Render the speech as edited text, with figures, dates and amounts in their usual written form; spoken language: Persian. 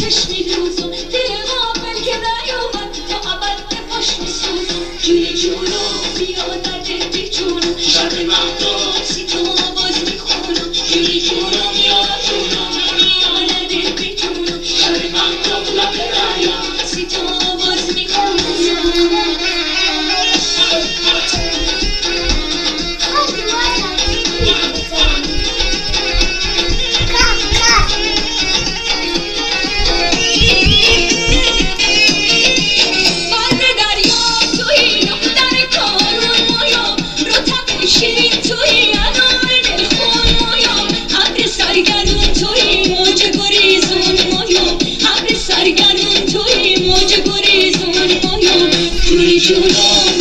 چشمی دوزم دل غافل که نیامد تا ابد پاش میسوزم جونی جونم بیا درد بی جونم شب مهتاب سی تو باز میخونم جونی جونم یا جونم بیا درد بی جونم شب مهتاب لب ریا سی تو باز میخونم شیرین توی انار دلخون مایا ابر سرگرون توی موج گریزون مایا ابر سرگرون توی موج گریزون مایا جونی جونم